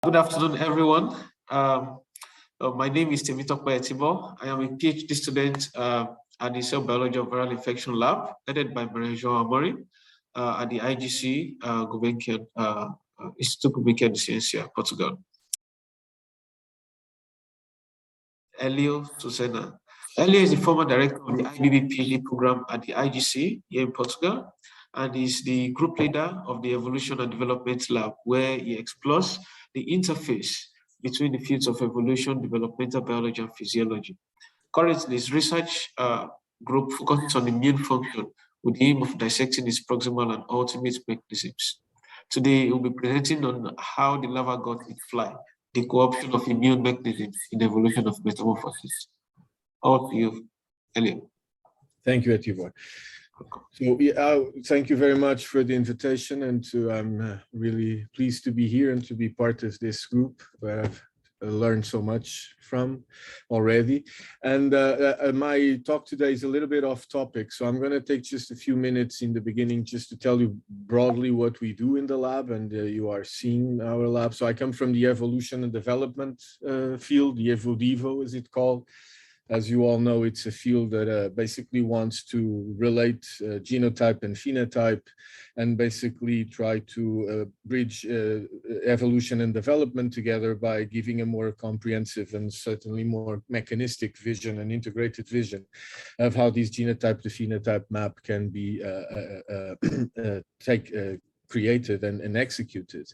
Good afternoon, everyone. My name is Temitope Etibo. I am a PhD student at the Cell Biology of Viral Infection Lab, headed by Marie-Jo Amori at the IGC Gulbenkian, Instituto Gulbenkian de Ciência, Portugal. Elio Sucena. Elio is the former director of the IBB PhD program at the IGC here in Portugal, and is the group leader of the Evolution and Development Lab, where he explores the interface between the fields of evolution, developmental biology, and physiology. Currently, his research group focuses on immune function with the aim of dissecting its proximal and ultimate mechanisms. Today, we'll be presenting on how the larva got its fly, the co-option of immune mechanisms in the evolution of metamorphosis. Over to you, Elio. Thank you, Etibo. So, thank you very much for the invitation, and I'm really pleased to be here and to be part of this group where I've learned so much from already. And my talk today is a little bit off topic, so I'm going to take just a few minutes in the beginning just to tell you broadly what we do in the lab, and you are seeing our lab. So I come from the evolution and development field, the EvoDevo as it's called. As you all know, it's a field that basically wants to relate genotype and phenotype and basically try to bridge evolution and development together by giving a more comprehensive and certainly more mechanistic vision and integrated vision of how this genotype to phenotype map can be created and executed.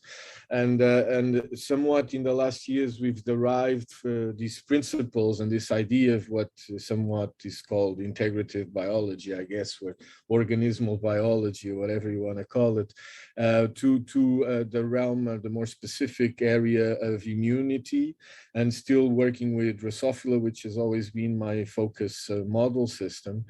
And somewhat in the last years, we've derived these principles and this idea of what somewhat is called integrative biology, I guess, or organismal biology, or whatever you want to call it, to the realm of the more specific area of immunity, and still working with Drosophila, which has always been my focus model system,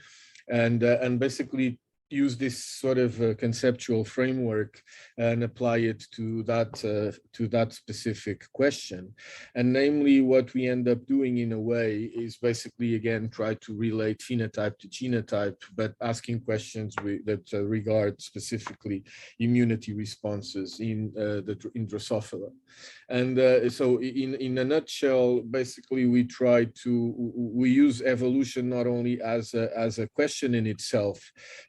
and basically use this sort of conceptual framework and apply it to that specific question. And namely, what we end up doing in a way is basically, again, try to relate phenotype to genotype, but asking questions that regard specifically immunity responses in Drosophila. And so in a nutshell, basically we use evolution not only as a question in itself,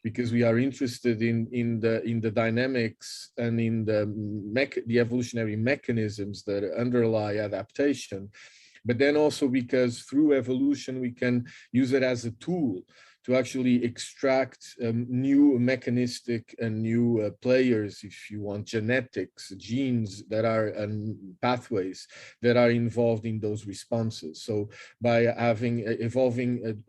because we are interested in the dynamics and in the evolutionary mechanisms that underlie adaptation, but then also because through evolution we can use it as a tool to actually extract new mechanistic and new players, if you want, genetics, genes that are pathways that are involved in those responses. So by evolving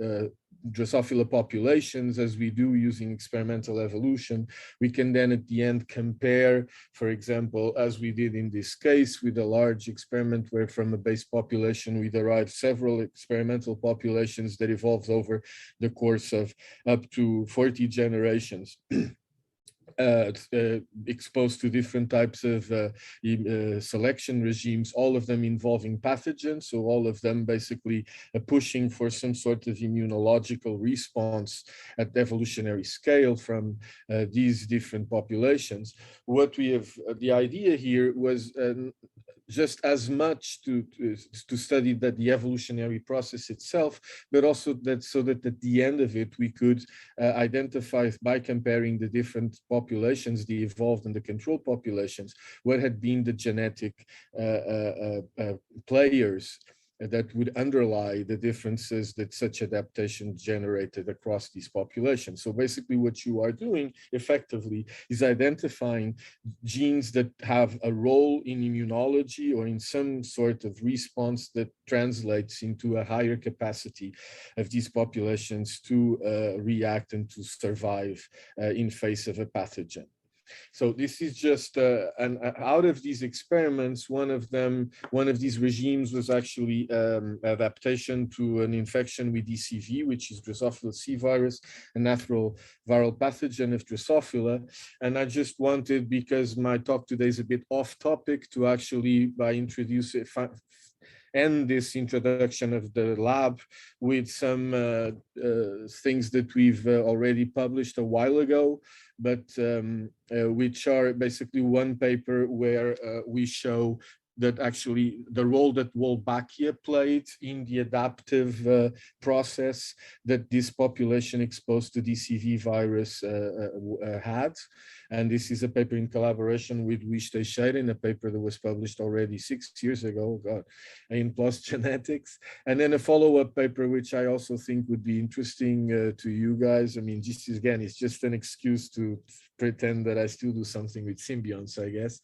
Drosophila populations, as we do using experimental evolution, we can then at the end compare, for example, as we did in this case with a large experiment where from a base population we derived several experimental populations that evolved over the course of up to 40 generations. Exposed to different types of selection regimes, all of them involving pathogens, so all of them basically pushing for some sort of immunological response at the evolutionary scale from these different populations. What we have, the idea here was just as much to study the evolutionary process itself, but also so that at the end of it we could identify by comparing the different populations, the evolved and the control populations, what had been the genetic players that would underlie the differences that such adaptation generated across these populations. So basically what you are doing effectively is identifying genes that have a role in immunology or in some sort of response that translates into a higher capacity of these populations to react and to survive in face of a pathogen. So this is just out of these experiments, one of these regimes was actually adaptation to an infection with DCV, which is Drosophila C virus, a natural viral pathogen of Drosophila. And I just wanted, because my talk today is a bit off topic, to actually by introducing end this introduction of the lab with some things that we've already published a while ago, but which are basically one paper where we show that actually the role that Wolbachia played in the adaptive process that this population exposed to DCV virus had. And this is a paper in collaboration with Luis Teixeira, in a paper that was published already 6 years ago, God, in PLOS Genetics. And then a follow-up paper, which I also think would be interesting to you guys. I mean, just again, it's just an excuse to pretend that I still do something with symbionts, I guess.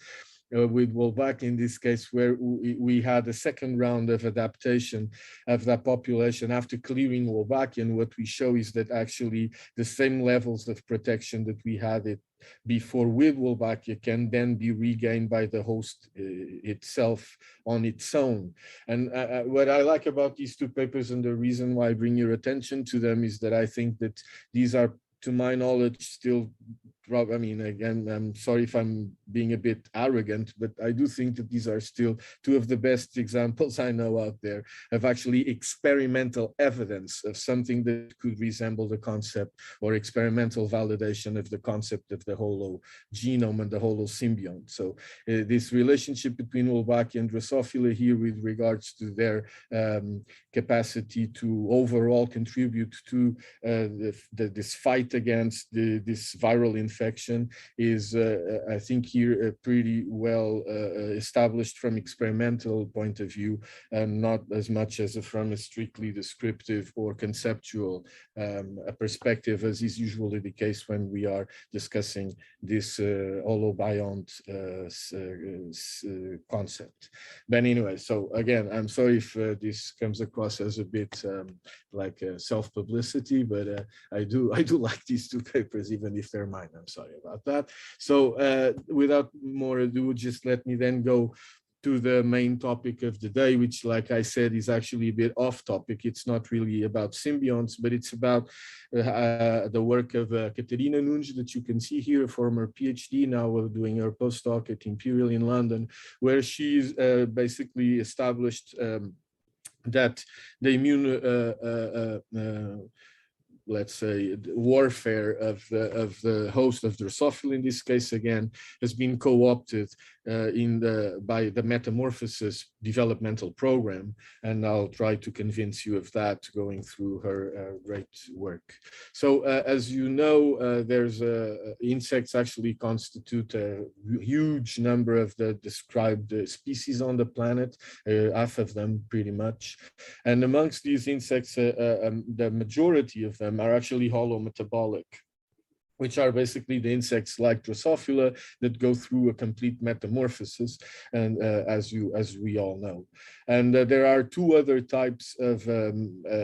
With Wolbachia in this case, where we had a second round of adaptation of that population after clearing Wolbachia. And what we show is that actually the same levels of protection that we had it before with Wolbachia can then be regained by the host itself on its own. And what I like about these two papers, and the reason why I bring your attention to them, is that I think that these are, to my knowledge, still, I mean, again, I'm sorry if I'm being a bit arrogant, but I do think that these are still two of the best examples I know out there of actually experimental evidence of something that could resemble the concept, or experimental validation of the concept of the holo genome and the holo symbiont. So this relationship between Wolbachia and Drosophila here with regards to their capacity to overall contribute to this fight against this viral infection is, I think, here pretty well established from experimental point of view, and not as much as from a strictly descriptive or conceptual perspective, as is usually the case when we are discussing this holobiont concept. But anyway, so again, I'm sorry if this comes across as a bit like self-publicity, but I do like these two papers, even if they're mine. I'm sorry about that. So without more ado, just let me then go to the main topic of the day, which, like I said, is actually a bit off topic. It's not really about symbionts, but it's about the work of Caterina Nunes, that you can see here, a former PhD, now doing her postdoc at Imperial in London, where she's basically established that the immune let's say, warfare of the host of Drosophila, in this case again, has been co-opted by the Metamorphosis developmental program, and I'll try to convince you of that going through her great work. So as you know, there's insects actually constitute a huge number of the described species on the planet, half of them pretty much, and amongst these insects, the majority of them are actually holometabolic, which are basically the insects like Drosophila that go through a complete metamorphosis, and as we all know. And there are two other types of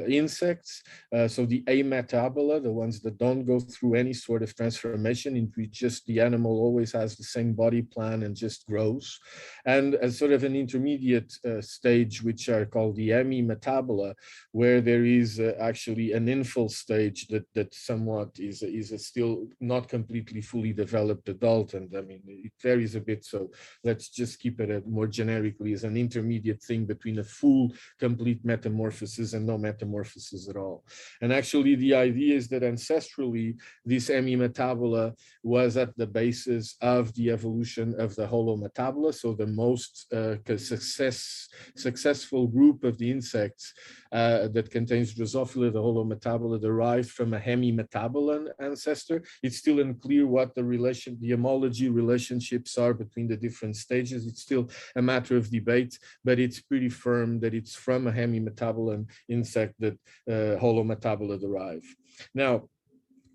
insects. So the ametabola, the ones that don't go through any sort of transformation, in which just the animal always has the same body plan and just grows. And as sort of an intermediate stage, which are called the amemetabola, where there is actually an infant stage that somewhat is still not completely fully developed adult. And I mean, it varies a bit, so let's just keep it more generically as an intermediate thing between a full complete metamorphosis and no metamorphosis at all. And actually the idea is that ancestrally this amemetabola was at the basis of the evolution of the holometabola. So the most successful group of the insects that contains Drosophila, the holometabola, derived from a hemimetabolan ancestor. It's still unclear what the homology relationships are between the different stages. It's still a matter of debate, but it's pretty firm that it's from a hemimetabolan insect that holometabola derive. Now,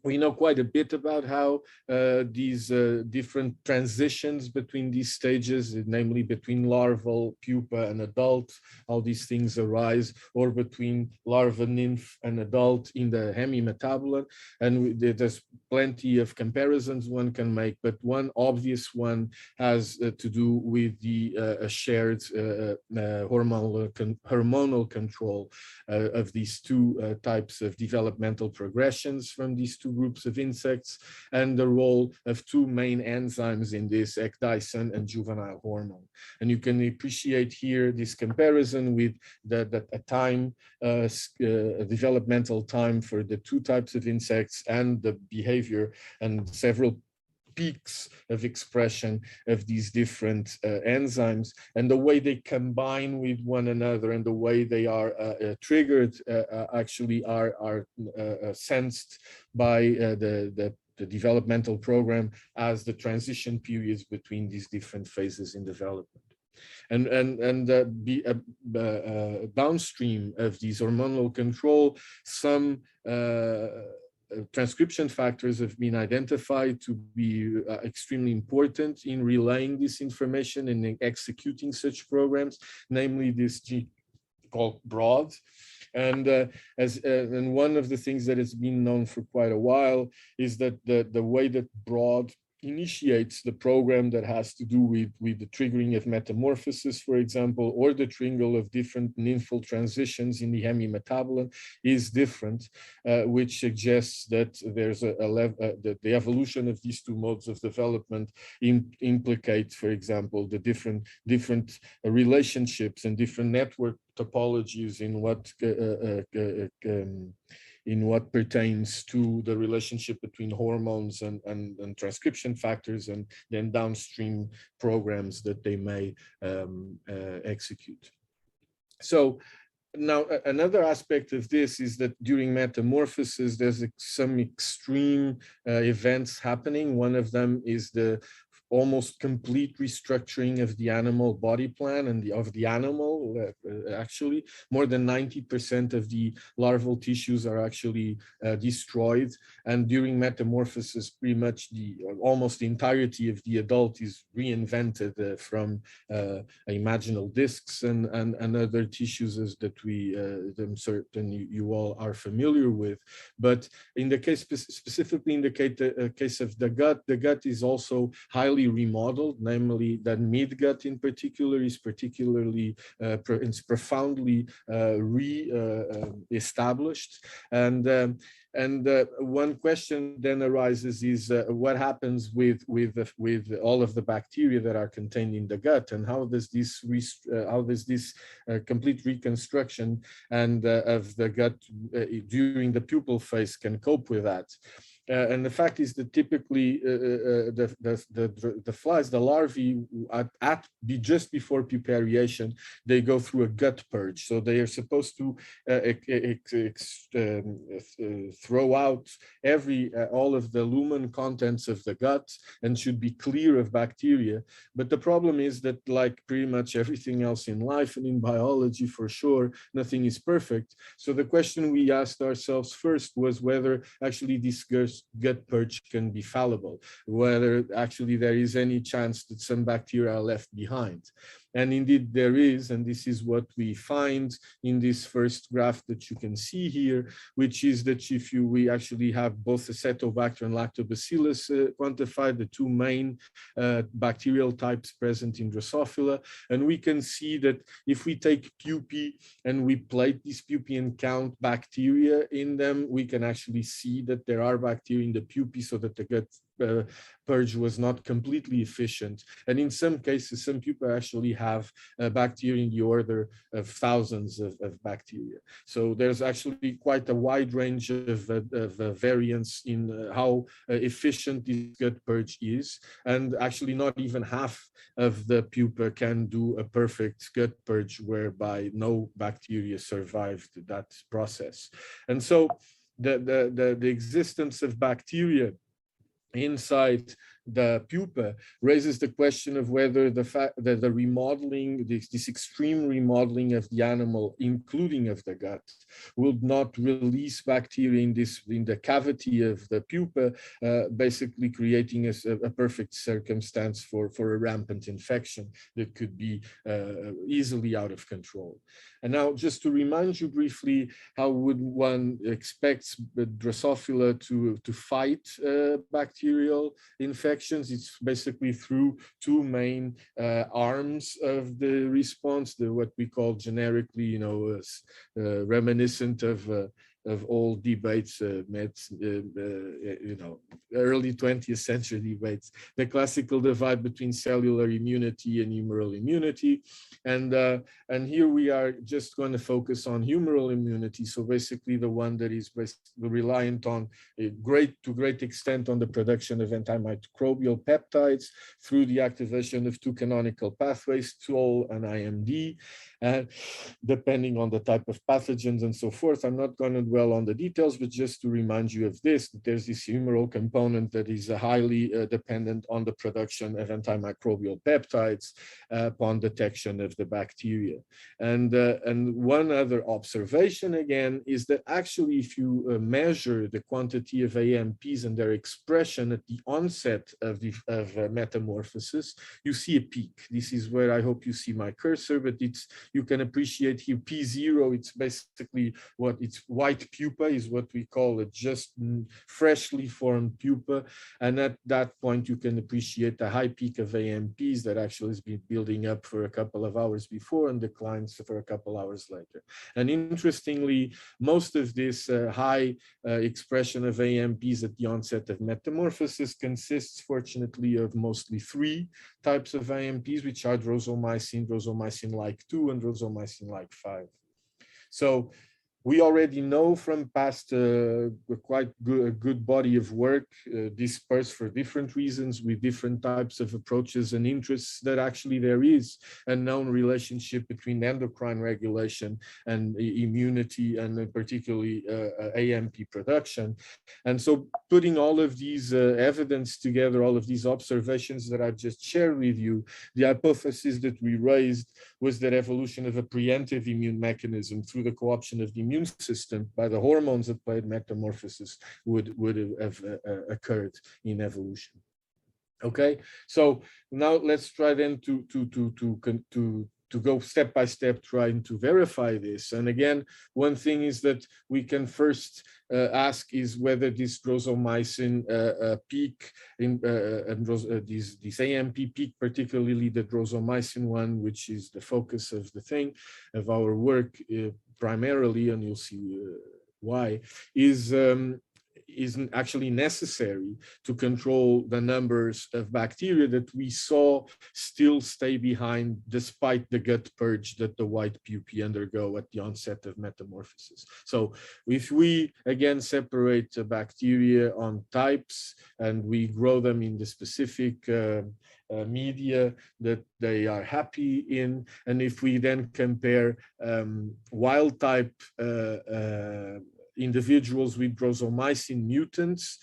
we know quite a bit about how these different transitions between these stages, namely between larval, pupa, and adult, how these things arise, or between larva, nymph, and adult in the hemimetabolan. And there's plenty of comparisons one can make, but one obvious one has to do with the shared hormonal control of these two types of developmental progressions from these two groups of insects, and the role of two main enzymes in this, ecdysone and juvenile hormone. And you can appreciate here this comparison with a developmental time for the two types of insects, and the behavior and several peaks of expression of these different enzymes, and the way they combine with one another and the way they are triggered actually are sensed by the developmental program as the transition periods between these different phases in development. And downstream of these hormonal control, some transcription factors have been identified to be extremely important in relaying this information and in executing such programs, namely this gene called BROAD. And and one of the things that has been known for quite a while is that the way that BROAD initiates the program that has to do with the triggering of metamorphosis, for example, or the triggering of different nymphal transitions in the hemimetabolome is different, which suggests that there's that the evolution of these two modes of development implicates, for example, the different relationships and different network topologies in what pertains to the relationship between hormones and transcription factors, and then downstream programs that they may execute. So now, another aspect of this is that during metamorphosis, there's some extreme events happening. One of them is the almost complete restructuring of the animal body plan and of the animal. Actually, more than 90% of the larval tissues are actually destroyed. And during metamorphosis, pretty much almost the entirety of the adult is reinvented from imaginal discs and other tissues that I'm certain you all are familiar with. But in the case, specifically in the case of the gut is also highly remodeled, namely that midgut in particular is particularly it's profoundly re-established. And one question then arises is what happens with all of the bacteria that are contained in the gut, and how does this complete reconstruction and of the gut during the pupal phase can cope with that? And the fact is that typically the flies, the larvae, just before pupariation, they go through a gut purge. So they are supposed to throw out all of the lumen contents of the gut and should be clear of bacteria. But the problem is that, like pretty much everything else in life and in biology for sure, nothing is perfect. So the question we asked ourselves first was whether actually this gut purge can be fallible, whether actually there is any chance that some bacteria are left behind. And indeed there is, and this is what we find in this first graph that you can see here, which is that we actually have both Acetobacter and Lactobacillus quantified, the two main bacterial types present in Drosophila. And we can see that if we take pupae and we plate these pupae and count bacteria in them, we can actually see that there are bacteria in the pupae, so that the gut purge was not completely efficient. And in some cases, some pupae actually have bacteria in the order of thousands of bacteria. So there's actually quite a wide range of variance in how efficient this gut purge is. And actually not even half of the pupa can do a perfect gut purge whereby no bacteria survived that process. And so the existence of bacteria inside the pupa raises the question of whether the fact that the remodeling, this extreme remodeling of the animal, including of the gut, will not release bacteria in the cavity of the pupa, basically creating a perfect circumstance for a rampant infection that could be easily out of control. And now, just to remind you briefly, how would one expect Drosophila to fight bacterial infections? It's basically through two main arms of the response, what we call generically, reminiscent of of all debates, early 20th century debates, the classical divide between cellular immunity and humoral immunity. And here we are just going to focus on humoral immunity. So basically the one that is basically reliant on to great extent on the production of antimicrobial peptides through the activation of two canonical pathways, TOL and IMD, depending on the type of pathogens and so forth. I'm not going to dwell on the details, but just to remind you of this, that there's this humoral component that is highly dependent on the production of antimicrobial peptides upon detection of the bacteria. And one other observation again is that actually if you measure the quantity of AMPs and their expression at the onset of metamorphosis, you see a peak. This is where I hope you see my cursor, but you can appreciate here P0, it's basically it's white pupa is what we call a just freshly formed pupa. And at that point, you can appreciate the high peak of AMPs that actually has been building up for a couple of hours before and declines for a couple hours later. And interestingly, most of this high expression of AMPs at the onset of metamorphosis consists, fortunately, of mostly three types of AMPs, which are drosomycin-like 2, and drosomycin-like 5. So we already know from past quite good body of work dispersed for different reasons with different types of approaches and interests that actually there is a known relationship between endocrine regulation and immunity, and particularly AMP production. And so putting all of these evidence together, all of these observations that I've just shared with you, the hypothesis that we raised was that evolution of a preemptive immune mechanism through the co-option of the immune system by the hormones that played metamorphosis would have occurred in evolution. Okay, so now let's try then to go step by step trying to verify this. And again, one thing is that we can first ask is whether this drosomycin peak in this AMP peak, particularly the drosomycin one, which is the focus of the thing of our work primarily, and you'll see why, isn't actually necessary to control the numbers of bacteria that we saw still stay behind despite the gut purge that the white pupae undergo at the onset of metamorphosis. So if we again separate the bacteria on types and we grow them in the specific media that they are happy in, and if we then compare wild type individuals with drosomycin mutants,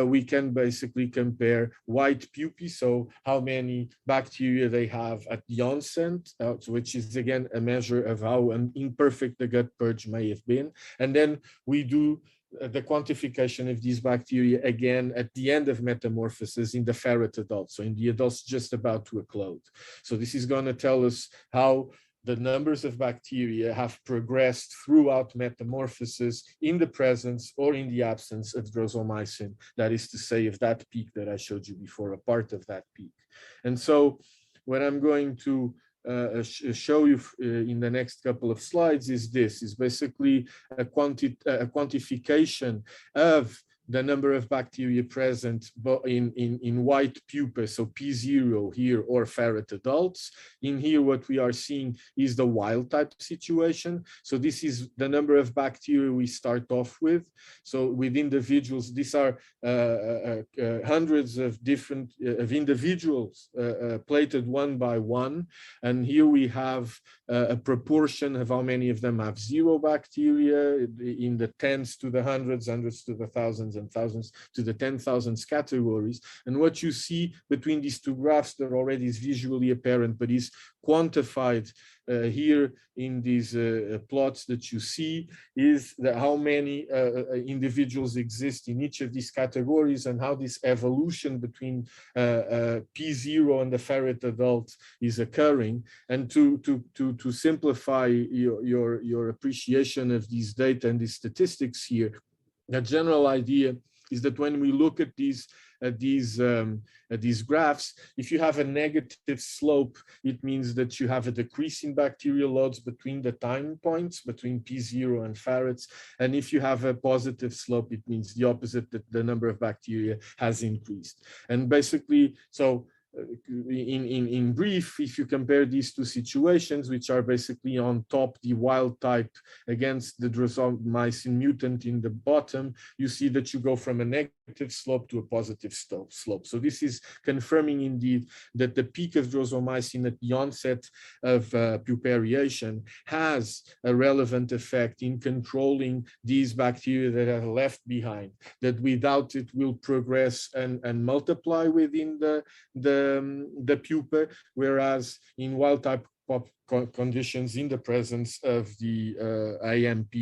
we can basically compare white pupae, so how many bacteria they have at the onset, which is again a measure of how imperfect the gut purge may have been. And then we do the quantification of these bacteria again at the end of metamorphosis in the ferret adults, so in the adults just about to eclode. So this is going to tell us how the numbers of bacteria have progressed throughout metamorphosis in the presence or in the absence of drosomycin, that is to say, of that peak that I showed you before, a part of that peak. And so what I'm going to show you in the next couple of slides is basically a quantification of the number of bacteria present in white pupa, so P0 here, or ferret adults. In here, what we are seeing is the wild type situation. So this is the number of bacteria we start off with. So with individuals, these are hundreds of different individuals plated one by one. And here we have a proportion of how many of them have zero bacteria in the tens to the hundreds, hundreds to the thousands, and thousands to the 10,000s categories. And what you see between these two graphs that already is visually apparent, but is quantified here in these plots that you see, is that how many individuals exist in each of these categories, and how this evolution between P0 and the ferret adult is occurring. And to simplify your appreciation of these data and these statistics here, the general idea is that when we look at these graphs, if you have a negative slope, it means that you have a decrease in bacterial loads between the time points, between P0 and ferrets. And if you have a positive slope, it means the opposite, that the number of bacteria has increased. And basically, so in brief, if you compare these two situations, which are basically on top the wild type against the Drosophila mutant in the bottom, you see that you go from a negative slope to a positive slope. So this is confirming indeed that the peak of Drosophila at the onset of pupariation has a relevant effect in controlling these bacteria that are left behind, that without it will progress and multiply within the pupa, whereas in wild type conditions, in the presence of the AMP,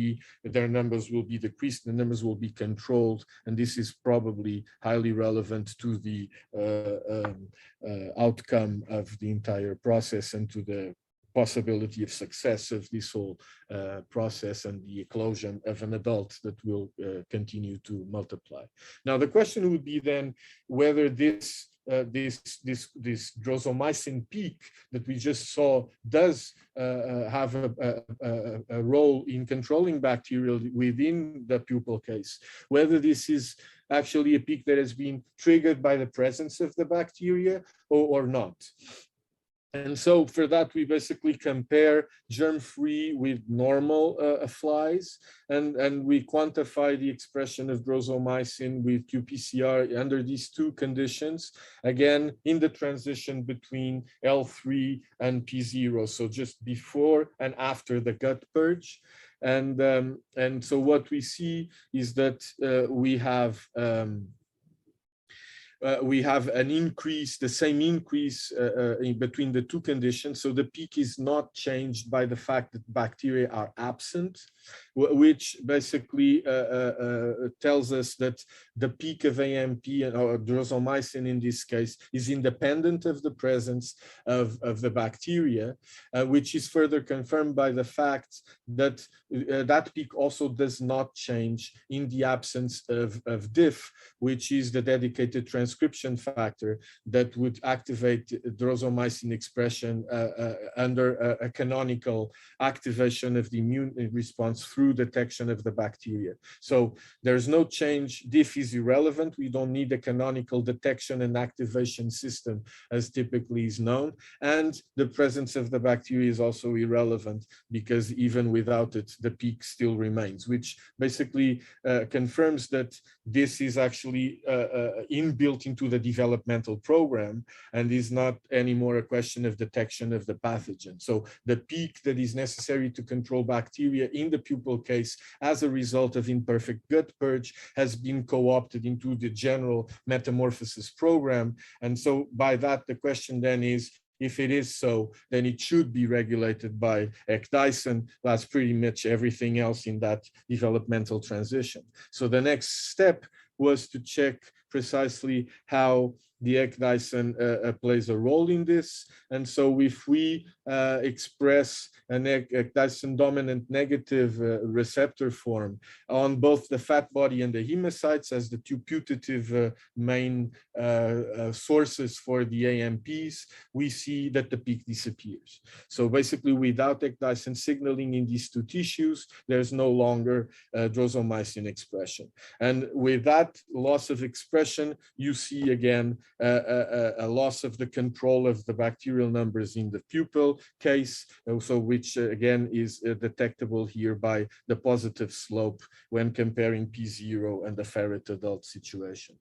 their numbers will be decreased, the numbers will be controlled, and this is probably highly relevant to the outcome of the entire process and to the possibility of success of this whole process and the eclosion of an adult that will continue to multiply. Now, the question would be then whether this Drosophila peak that we just saw does have a role in controlling bacterial within the pupal case, whether this is actually a peak that has been triggered by the presence of the bacteria or not. And so for that, we basically compare germ-free with normal flies, and we quantify the expression of Drosophila with qPCR under these two conditions, again, in the transition between L3 and P0, so just before and after the gut purge. And so what we see is that we have an increase, the same increase in between the two conditions. So the peak is not changed by the fact that bacteria are absent, which basically tells us that the peak of AMP or Drosophila in this case is independent of the presence of the bacteria, which is further confirmed by the fact that that peak also does not change in the absence of DIF, which is the dedicated transcription factor that would activate Drosophila expression under a canonical activation of the immune response through detection of the bacteria. So there's no change. DIF is irrelevant. We don't need a canonical detection and activation system as typically is known. And the presence of the bacteria is also irrelevant because even without it, the peak still remains, which basically confirms that this is actually inbuilt into the developmental program and is not anymore a question of detection of the pathogen. So the peak that is necessary to control bacteria in the pupal case as a result of imperfect gut purge has been co-opted into the general metamorphosis program. And so by that, the question then is, if it is so, then it should be regulated by ecdysone. That's pretty much everything else in that developmental transition. So the next step was to check precisely how the ecdysone plays a role in this. And so if we express an ecdysone dominant negative receptor form on both the fat body and the hemocytes as the two putative main sources for the AMPs, we see that the peak disappears. So basically without ecdysone signaling in these two tissues, there's no longer Drosophila expression. And with that loss of expression, you see again a loss of the control of the bacterial numbers in the pupil case, so which again is detectable here by the positive slope when comparing P0 and the ferret adult situation,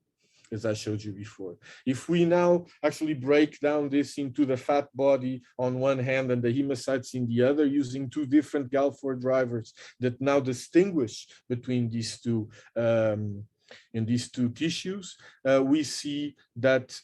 as I showed you before. If we now actually break down this into the fat body on one hand and the hemocytes in the other, using two different Galford drivers that now distinguish between these two in these two tissues, we see that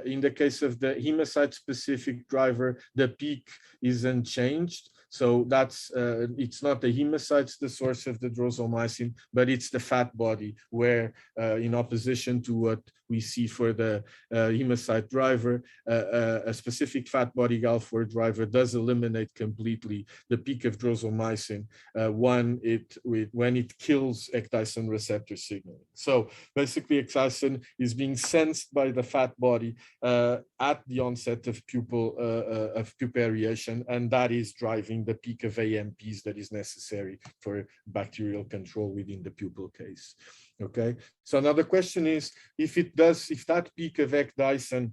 in the case of the hemocyte-specific driver, the peak is unchanged. So that's it's not the hemocytes the source of the drosomycin, but it's the fat body where, in opposition to what we see for the hemocyte driver, a specific fat body GAL4 driver does eliminate completely the peak of drosomycin when it kills ecdyson receptor signaling. So basically, ecdyson is being sensed by the fat body at the onset of pupariation, and that is driving the peak of AMPs that is necessary for bacterial control within the pupal case. Okay, so another question is, if that peak of ecdyson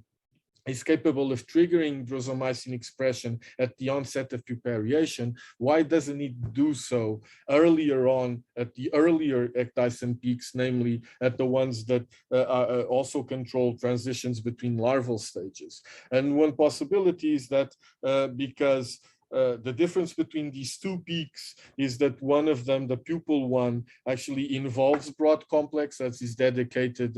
is capable of triggering drosomycin expression at the onset of pupariation, why doesn't it do so earlier on at the earlier ecdyson peaks, namely at the ones that also control transitions between larval stages? And one possibility is that because the difference between these two peaks is that one of them, the pupal one, actually involves broad complex that is dedicated,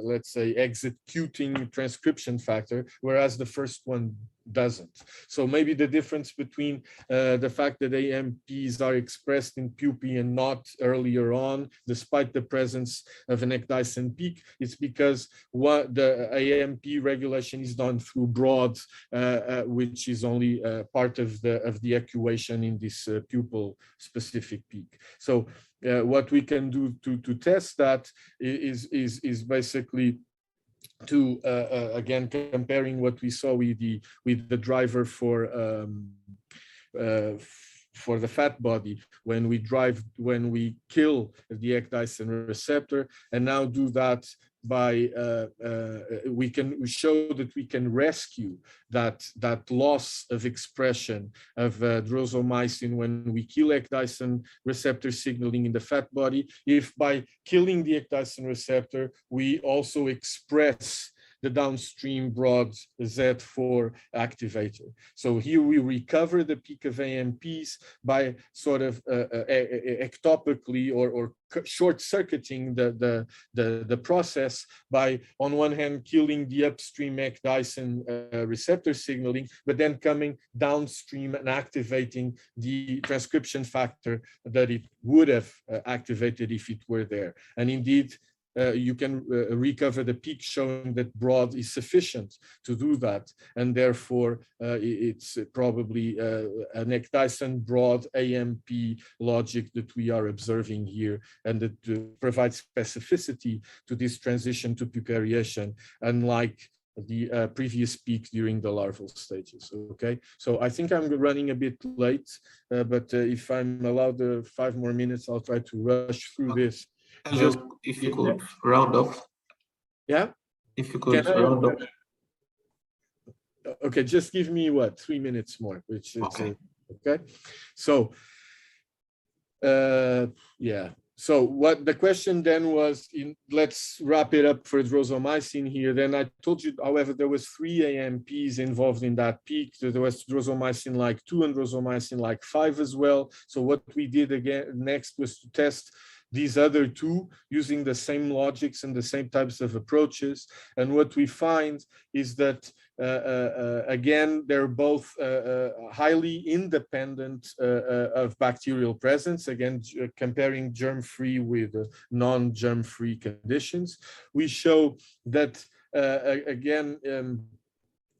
let's say, executing transcription factor, whereas the first one doesn't. So maybe the difference between the fact that AMPs are expressed in pupae and not earlier on, despite the presence of an ecdyson peak, is because what the AMP regulation is done through broad, which is only part of the equation in this pupal specific peak. So what we can do to test that is basically to again comparing what we saw with the driver for the fat body when we kill the ecdyson receptor, and now do that by we show that we can rescue that loss of expression of drosomycin when we kill ecdyson receptor signaling in the fat body, if by killing the ecdyson receptor we also express the downstream broad Z4 activator. So here we recover the peak of AMPs by sort of ectopically or short-circuiting the process by, on one hand, killing the upstream ecdyson receptor signaling, but then coming downstream and activating the transcription factor that it would have activated if it were there. And indeed, you can recover the peak, showing that broad is sufficient to do that, and therefore it's probably an ecdyson broad AMP logic that we are observing here, and that provides specificity to this transition to pupariation, unlike the previous peak during the larval stages. Okay, so I think I'm running a bit late, but if I'm allowed 5 more minutes, I'll try to rush through this. Just if you could round off. Yeah? If you could round up. Okay, just give me 3 minutes more, which is okay. So yeah. So what the question then was, let's wrap it up for drosomycin here. Then I told you, however, there was 3 AMPs involved in that peak. There was drosomycin like 2 and drosomycin like 5 as well. So what we did again next was to test these other 2 using the same logics and the same types of approaches. And what we find is that, again, they're both highly independent of bacterial presence, again, comparing germ-free with non-germ-free conditions. We show that, again,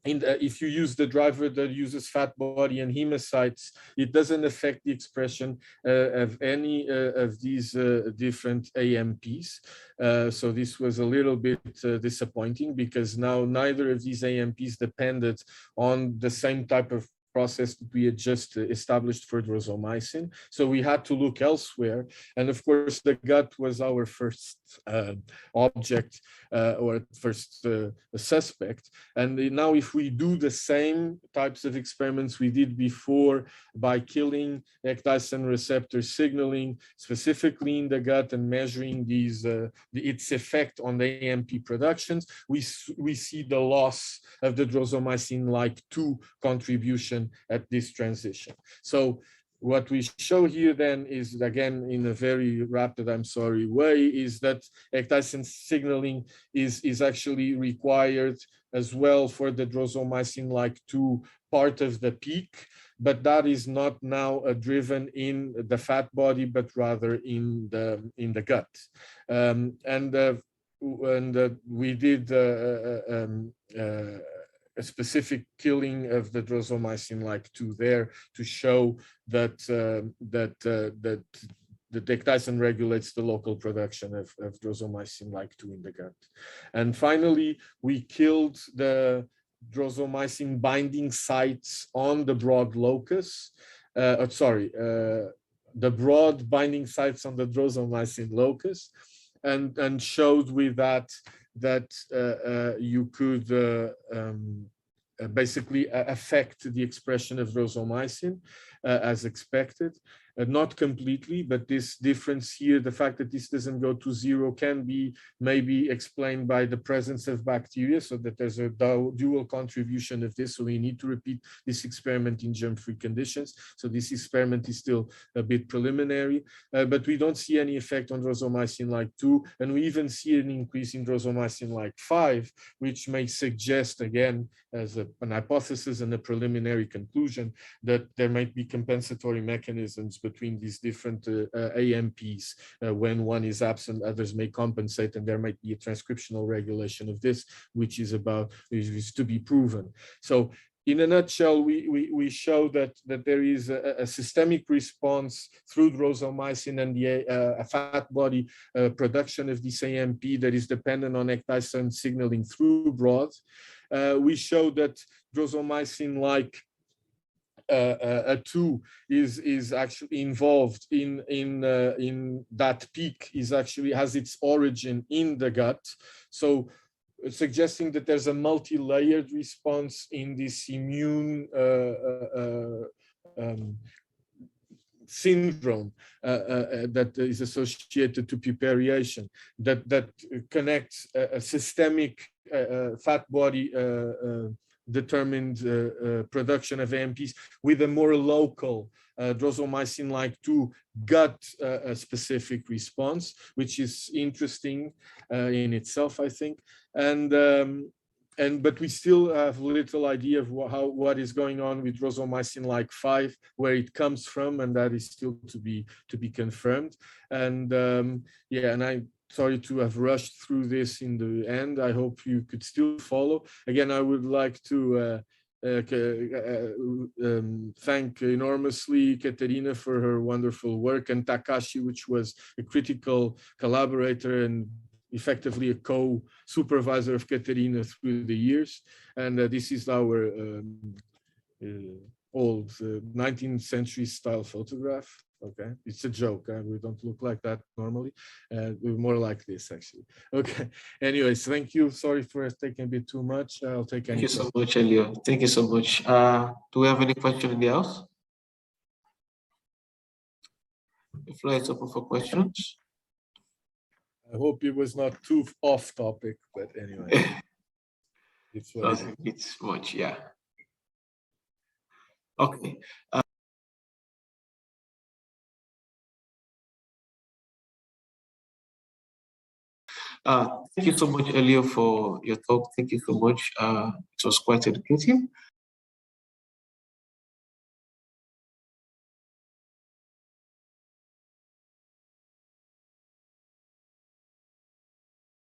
if you use the driver that uses fat body and hemocytes, it doesn't affect the expression of any of these different AMPs. So this was a little bit disappointing, because now neither of these AMPs depended on the same type of process that we had just established for drosomycin. So we had to look elsewhere. And of course, the gut was our first object or first suspect. And now if we do the same types of experiments we did before by killing ecdyson receptor signaling specifically in the gut and measuring its effect on the AMP productions, we see the loss of the drosomycin-like 2 contribution at this transition. So what we show here then is, again, in a very rapid, way, is that ecdyson signaling is actually required as well for the drosomycin-like 2 part of the peak, but that is not now driven in the fat body, but rather in the gut. We did a specific killing of the drosomycin-like 2 there to show that the dectizin regulates the local production of drosomycin-like 2 in the gut. And finally, we killed the drosomycin binding sites on the broad locus. The broad binding sites on the drosomycin locus, and showed with that you could basically affect the expression of drosomycin as expected. Not completely, but this difference here, the fact that this doesn't go to 0, can be maybe explained by the presence of bacteria, so that there's a dual contribution of this. So we need to repeat this experiment in germ-free conditions. So this experiment is still a bit preliminary, but we don't see any effect on drosomycin-like 2, and we even see an increase in drosomycin-like 5, which may suggest, again, as an hypothesis and a preliminary conclusion, that there might be compensatory mechanisms between these different AMPs. When one is absent, others may compensate, and there might be a transcriptional regulation of this, which is to be proven. So in a nutshell, we show that there is a systemic response through drosomycin and the fat body production of this AMP that is dependent on ecdyson signaling through broad. We show that drosomycin-like 2 is actually involved in that peak, has its origin in the gut. So suggesting that there's a multi-layered response in this immune syndrome that is associated to pupariation, that connects a systemic fat body determined production of AMPs with a more local drosomycin-like 2 gut specific response, which is interesting in itself, I think. But we still have little idea of what is going on with drosomycin-like 5, where it comes from, and that is still to be confirmed. And yeah, and I'm sorry to have rushed through this in the end. I hope you could still follow. Again, I would like to thank enormously Katerina for her wonderful work, and Takashi, which was a critical collaborator and effectively a co-supervisor of Katerina through the years. And this is our old 19th century style photograph. Okay, it's a joke. We don't look like that normally. We're more like this, actually. Okay. Anyways, thank you. Sorry for taking a bit too much. I'll take any. Thank you so much, Elio. Thank you so much. Do we have any question in the house? The floor is open for questions. I hope it was not too off topic, but anyway. It's much, yeah. Okay. Thank you so much, Elio, for your talk. Thank you so much. It was quite educative.